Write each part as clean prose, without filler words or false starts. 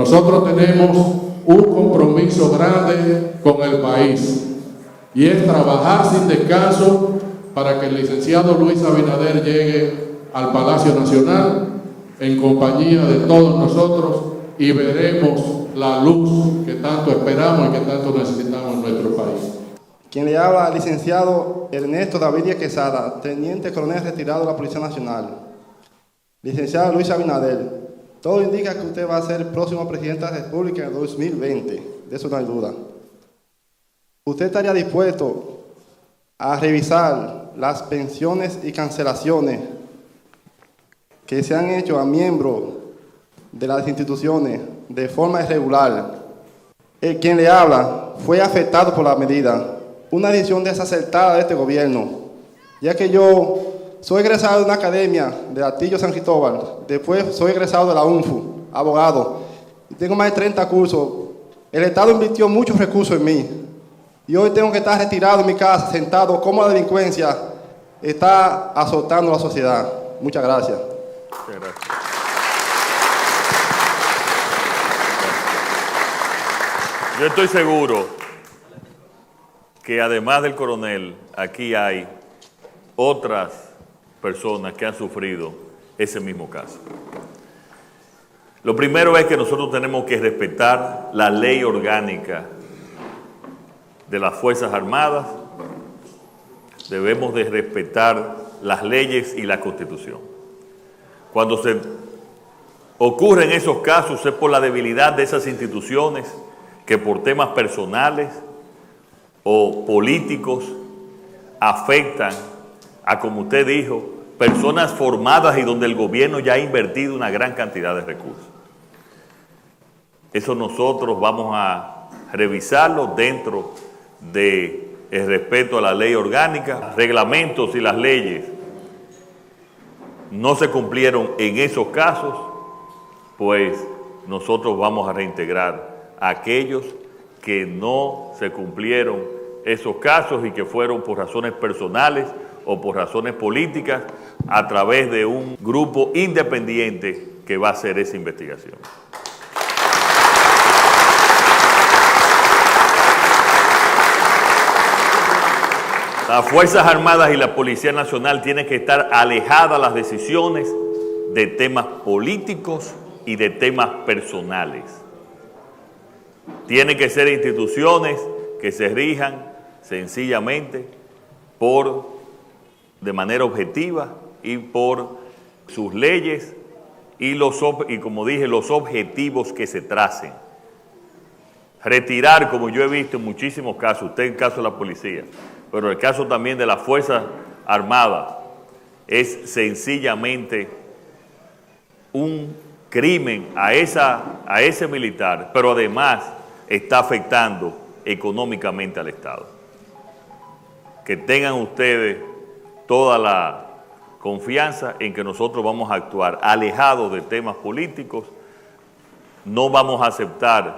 Nosotros tenemos un compromiso grande con el país y es trabajar sin descanso para que el licenciado Luis Abinader llegue al Palacio Nacional en compañía de todos nosotros y veremos la luz que tanto esperamos y que tanto necesitamos en nuestro país. Quien le habla, licenciado Ernesto Davidia Quesada, teniente coronel retirado de la Policía Nacional. Licenciado Luis Abinader, todo indica que usted va a ser el próximo presidente de la República en el 2020, de eso no hay duda. ¿Usted estaría dispuesto a revisar las pensiones y cancelaciones que se han hecho a miembros de las instituciones de forma irregular? Quien le habla fue afectado por la medida, una decisión desacertada de este gobierno, ya que yo soy egresado de una academia de Atillo San Cristóbal, después soy egresado de la UNFU, abogado, y tengo más de 30 cursos. El Estado invirtió muchos recursos en mí, y hoy tengo que estar retirado en mi casa, sentado, como la delincuencia está azotando a la sociedad. Muchas gracias. Muchas gracias. Yo estoy seguro que además del coronel, aquí hay otras personas que han sufrido ese mismo caso. Lo primero es que nosotros tenemos que respetar la ley orgánica de las Fuerzas Armadas, debemos de respetar las leyes y la Constitución. Cuando se ocurren esos casos es por la debilidad de esas instituciones que por temas personales o políticos afectan a, como usted dijo, personas formadas y donde el gobierno ya ha invertido una gran cantidad de recursos. Eso nosotros vamos a revisarlo dentro del respeto a la ley orgánica. Reglamentos y las leyes no se cumplieron en esos casos, pues nosotros vamos a reintegrar a aquellos que no se cumplieron esos casos y que fueron por razones personales o por razones políticas a través de un grupo independiente que va a hacer esa investigación. Las Fuerzas Armadas y la Policía Nacional tienen que estar alejadas las decisiones de temas políticos y de temas personales. Tienen que ser instituciones que se rijan sencillamente de manera objetiva y por sus leyes y como dije, los objetivos que se tracen. Retirar, como yo he visto en muchísimos casos, usted en el caso de la policía, pero el caso también de las Fuerzas Armadas, es sencillamente un crimen a ese militar, pero además está afectando económicamente al Estado. Que tengan ustedes toda la confianza en que nosotros vamos a actuar alejados de temas políticos. No vamos a aceptar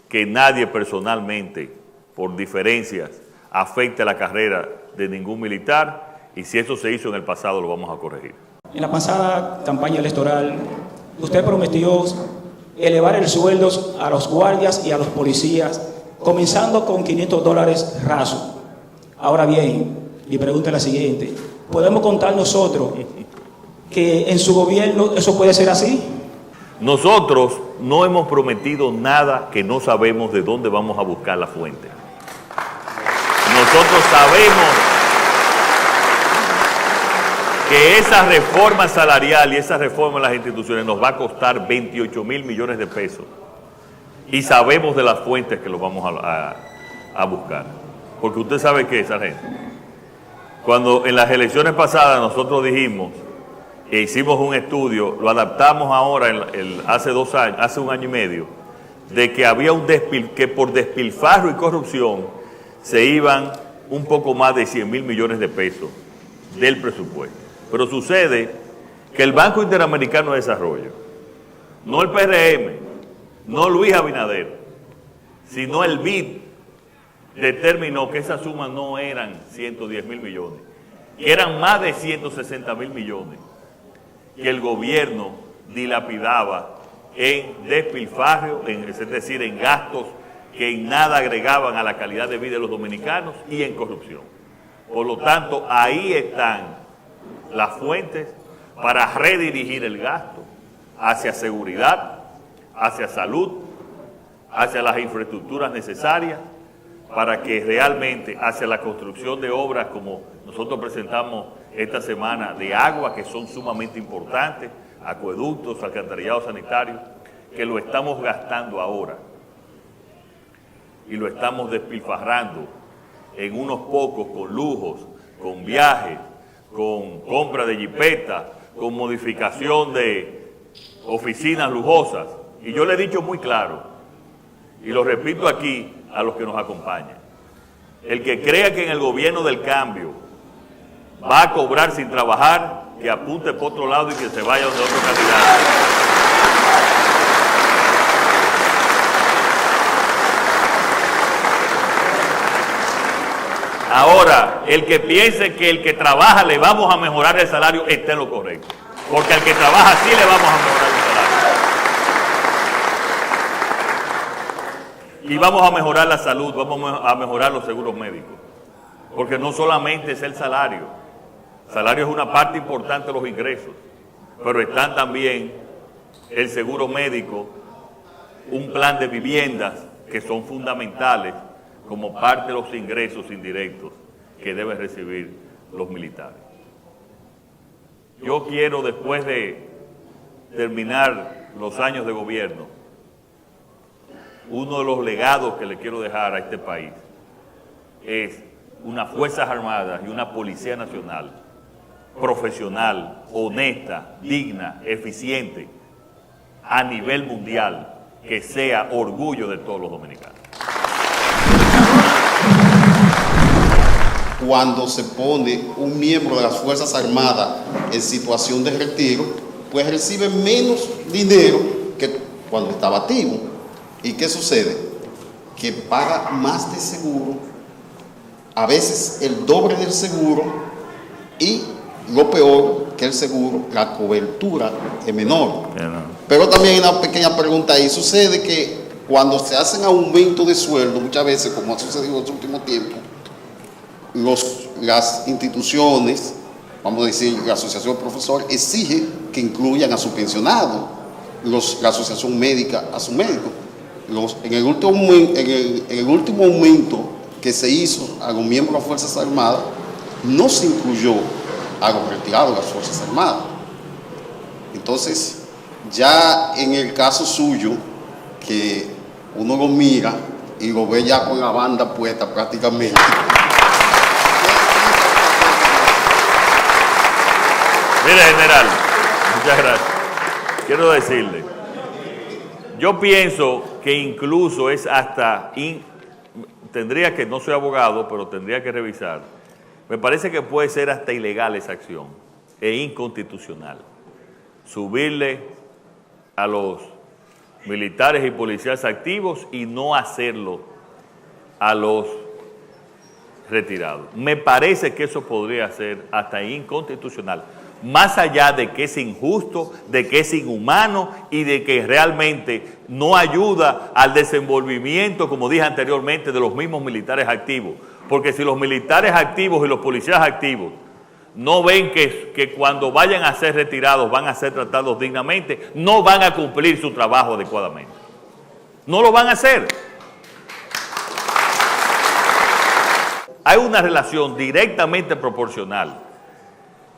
que nadie personalmente, por diferencias, afecte la carrera de ningún militar, y si eso se hizo en el pasado lo vamos a corregir. En la pasada campaña electoral, usted prometió elevar el sueldo a los guardias y a los policías, comenzando con $500 rasos. Ahora bien, mi pregunta es la siguiente: ¿podemos contar nosotros que en su gobierno eso puede ser así? Nosotros no hemos prometido nada que no sabemos de dónde vamos a buscar la fuente. Nosotros sabemos que esa reforma salarial y esa reforma de las instituciones nos va a costar 28 mil millones de pesos. Y sabemos de las fuentes que lo vamos a buscar. Porque usted sabe qué, sargento. Cuando en las elecciones pasadas nosotros dijimos e hicimos un estudio, lo adaptamos ahora hace 2 años, hace 1 año y medio, de que había que por despilfarro y corrupción se iban un poco más de 100 mil millones de pesos del presupuesto. Pero sucede que el Banco Interamericano de Desarrollo, no el PRM, no Luis Abinader, sino el BID, determinó que esa suma no eran 110 mil millones, que eran más de 160 mil millones, que el gobierno dilapidaba en despilfarro, es decir, en gastos que en nada agregaban a la calidad de vida de los dominicanos, y en corrupción. Por lo tanto, ahí están las fuentes para redirigir el gasto hacia seguridad, hacia salud, hacia las infraestructuras necesarias, para que realmente hacia la construcción de obras como nosotros presentamos esta semana de agua, que son sumamente importantes, acueductos, alcantarillados sanitarios, que lo estamos gastando ahora y lo estamos despilfarrando en unos pocos, con lujos, con viajes, con compra de jipetas, con modificación de oficinas lujosas. Y yo le he dicho muy claro, y lo repito aquí a los que nos acompañan: el que crea que en el gobierno del cambio va a cobrar sin trabajar, que apunte por otro lado y que se vaya donde otro candidato. Ahora, el que piense que el que trabaja le vamos a mejorar el salario, está en lo correcto. Porque al que trabaja sí le vamos a mejorar el salario. Y vamos a mejorar la salud, vamos a mejorar los seguros médicos. Porque no solamente es el salario. El salario es una parte importante de los ingresos. Pero están también el seguro médico, un plan de viviendas que son fundamentales como parte de los ingresos indirectos que deben recibir los militares. Yo quiero, después de terminar los años de gobierno, uno de los legados que le quiero dejar a este país es unas Fuerzas Armadas y una Policía Nacional profesional, honesta, digna, eficiente, a nivel mundial, que sea orgullo de todos los dominicanos. Cuando se pone un miembro de las Fuerzas Armadas en situación de retiro, pues recibe menos dinero que cuando estaba activo. ¿Y qué sucede? Que paga más de seguro, a veces el doble del seguro, y lo peor que el seguro, la cobertura es menor. Pero también hay una pequeña pregunta ahí. Sucede que cuando se hacen aumentos de sueldo, muchas veces, como ha sucedido en los últimos tiempos, las instituciones, vamos a decir, la Asociación de Profesores, exige que incluyan a su pensionado, la Asociación Médica a su médico. En el último aumento que se hizo a los miembros de las Fuerzas Armadas, no se incluyó a los retirados de las Fuerzas Armadas. Entonces, ya en el caso suyo, que uno lo mira y lo ve ya con la banda puesta prácticamente. Mire, general, muchas gracias. Quiero decirle, yo pienso que incluso es hasta, tendría que, no soy abogado, pero tendría que revisar, me parece que puede ser hasta ilegal esa acción e inconstitucional. Subirle a los militares y policías activos y no hacerlo a los retirados. Me parece que eso podría ser hasta inconstitucional, más allá de que es injusto, de que es inhumano y de que realmente no ayuda al desenvolvimiento, como dije anteriormente, de los mismos militares activos. Porque si los militares activos y los policías activos no ven que cuando vayan a ser retirados van a ser tratados dignamente, no van a cumplir su trabajo adecuadamente. No lo van a hacer. Hay una relación directamente proporcional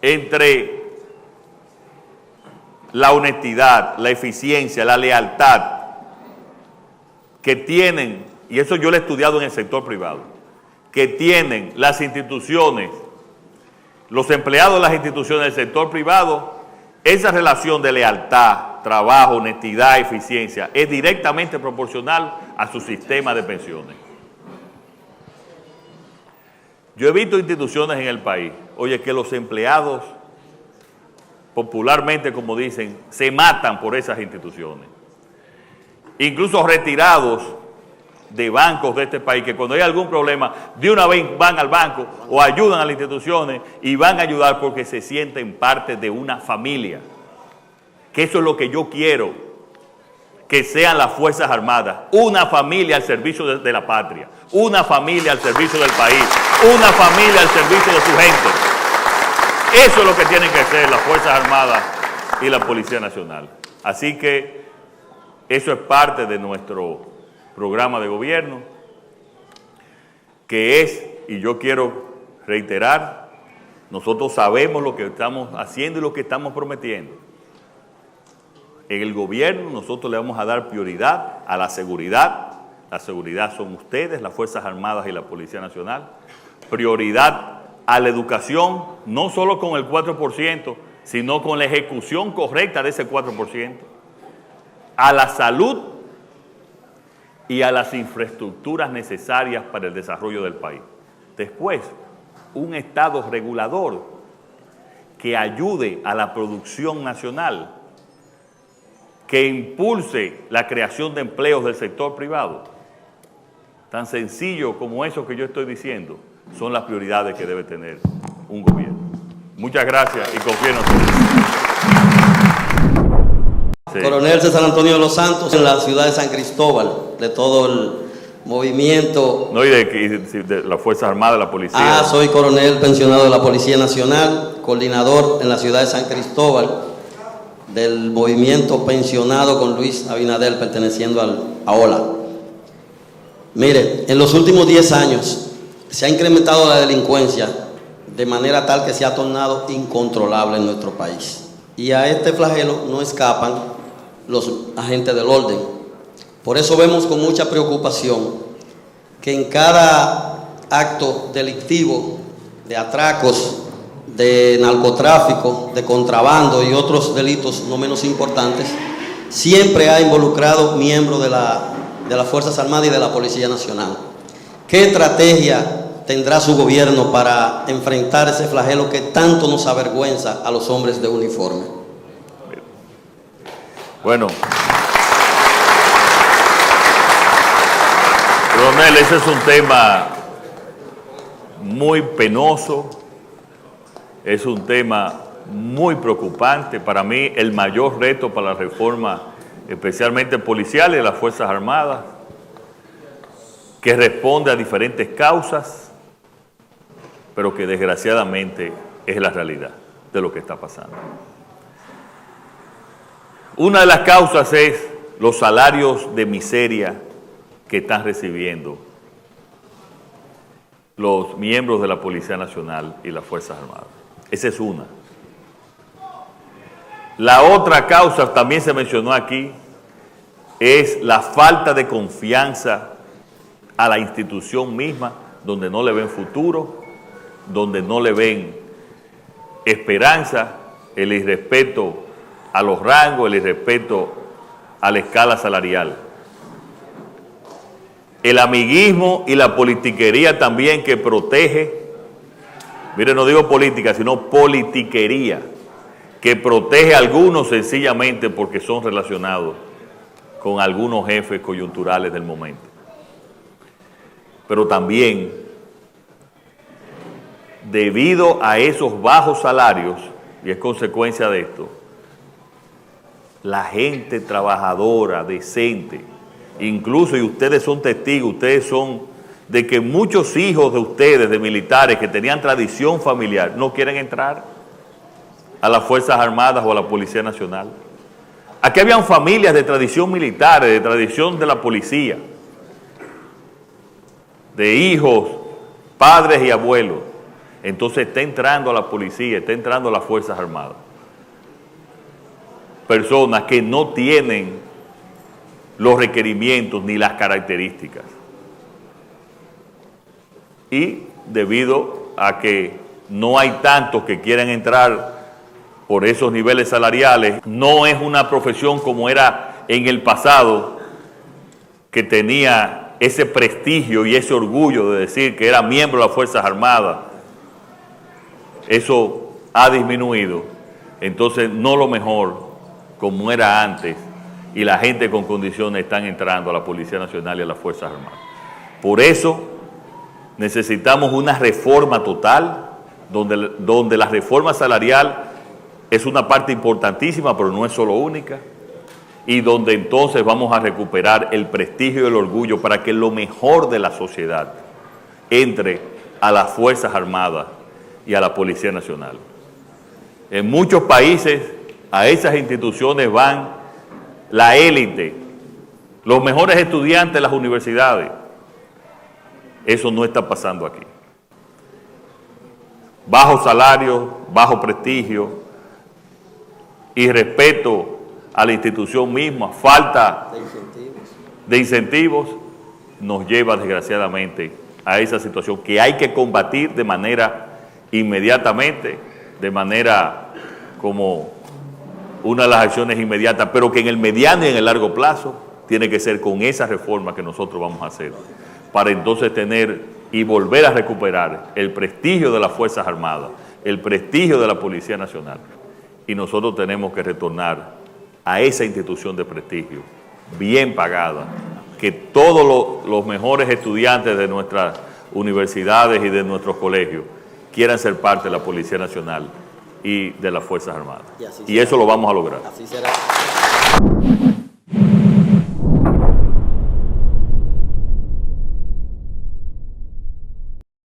entre la honestidad, la eficiencia, la lealtad que tienen, y eso yo lo he estudiado en el sector privado, que tienen las instituciones, los empleados de las instituciones del sector privado. Esa relación de lealtad, trabajo, honestidad, eficiencia es directamente proporcional a su sistema de pensiones. Yo he visto instituciones en el país, oye, que los empleados, popularmente como dicen, se matan por esas instituciones. Incluso retirados de bancos de este país, que cuando hay algún problema, de una vez van al banco o ayudan a las instituciones y van a ayudar porque se sienten parte de una familia. Que eso es lo que yo quiero que sean las Fuerzas Armadas una familia al servicio de la patria, una familia al servicio del país, una familia al servicio de su gente. Eso es lo que tienen que hacer las Fuerzas Armadas y la Policía Nacional. Así que eso es parte de nuestro programa de gobierno, que es, y yo quiero reiterar, nosotros sabemos lo que estamos haciendo y lo que estamos prometiendo. En el gobierno nosotros le vamos a dar prioridad a la seguridad. La seguridad son ustedes, las Fuerzas Armadas y la Policía Nacional. Prioridad a la educación, no solo con el 4%, sino con la ejecución correcta de ese 4%. A la salud y a las infraestructuras necesarias para el desarrollo del país. Después, un Estado regulador que ayude a la producción nacional, que impulse la creación de empleos del sector privado. Tan sencillo como eso que yo estoy diciendo, son las prioridades que debe tener un gobierno. Muchas gracias y confío en ustedes. Sí. Coronel César Antonio de los Santos, en la ciudad de San Cristóbal, de todo el movimiento. No, y de las Fuerzas Armadas, la Policía. Soy coronel pensionado de la Policía Nacional, coordinador en la ciudad de San Cristóbal, del movimiento pensionado con Luis Abinader, perteneciendo a OLA. Mire, en los últimos 10 años se ha incrementado la delincuencia de manera tal que se ha tornado incontrolable en nuestro país. Y a este flagelo no escapan los agentes del orden. Por eso vemos con mucha preocupación que en cada acto delictivo de atracos, de narcotráfico, de contrabando y otros delitos no menos importantes, siempre ha involucrado miembros de las Fuerzas Armadas y de la Policía Nacional. ¿Qué estrategia tendrá su gobierno para enfrentar ese flagelo que tanto nos avergüenza a los hombres de uniforme? Bueno, coronel, ese es un tema muy penoso, es un tema muy preocupante. Para mí, el mayor reto para la reforma, especialmente policial y de las Fuerzas Armadas, que responde a diferentes causas, pero que desgraciadamente es la realidad de lo que está pasando. Una de las causas es los salarios de miseria que están recibiendo los miembros de la Policía Nacional y las Fuerzas Armadas. Esa es una. La otra causa, también se mencionó aquí, es la falta de confianza a la institución misma, donde no le ven futuro, donde no le ven esperanza, el irrespeto a los rangos, el irrespeto a la escala salarial. El amiguismo y la politiquería también que protege, mire, no digo política, sino politiquería, que protege a algunos sencillamente porque son relacionados con algunos jefes coyunturales del momento. Pero también, debido a esos bajos salarios, y es consecuencia de esto, la gente trabajadora, decente, incluso, y ustedes son testigos, ustedes son de que muchos hijos de ustedes, de militares que tenían tradición familiar, no quieren entrar a las Fuerzas Armadas o a la Policía Nacional. Aquí habían familias de tradición militar, de tradición de la policía, de hijos, padres y abuelos. Entonces está entrando a la policía, está entrando a las Fuerzas Armadas personas que no tienen los requerimientos ni las características. Y debido a que no hay tantos que quieran entrar por esos niveles salariales, no es una profesión como era en el pasado, que tenía ese prestigio y ese orgullo de decir que era miembro de las Fuerzas Armadas. Eso ha disminuido. Entonces, no lo mejor como era antes, y la gente con condiciones están entrando a la Policía Nacional y a las Fuerzas Armadas. Por eso necesitamos una reforma total, donde la reforma salarial es una parte importantísima, pero no es solo única, y donde entonces vamos a recuperar el prestigio y el orgullo para que lo mejor de la sociedad entre a las Fuerzas Armadas y a la Policía Nacional. En muchos países a esas instituciones van la élite, los mejores estudiantes de las universidades. Eso no está pasando aquí. Bajo salario, bajo prestigio, irrespeto a la institución misma, falta de incentivos, nos lleva desgraciadamente a esa situación que hay que combatir de manera inmediatamente, de manera como una de las acciones inmediatas, pero que en el mediano y en el largo plazo tiene que ser con esa reforma que nosotros vamos a hacer, para entonces tener y volver a recuperar el prestigio de las Fuerzas Armadas, el prestigio de la Policía Nacional. Y nosotros tenemos que retornar a esa institución de prestigio, bien pagada, que todos los mejores estudiantes de nuestras universidades y de nuestros colegios quieran ser parte de la Policía Nacional y de las Fuerzas Armadas. Y eso lo vamos a lograr. Así será.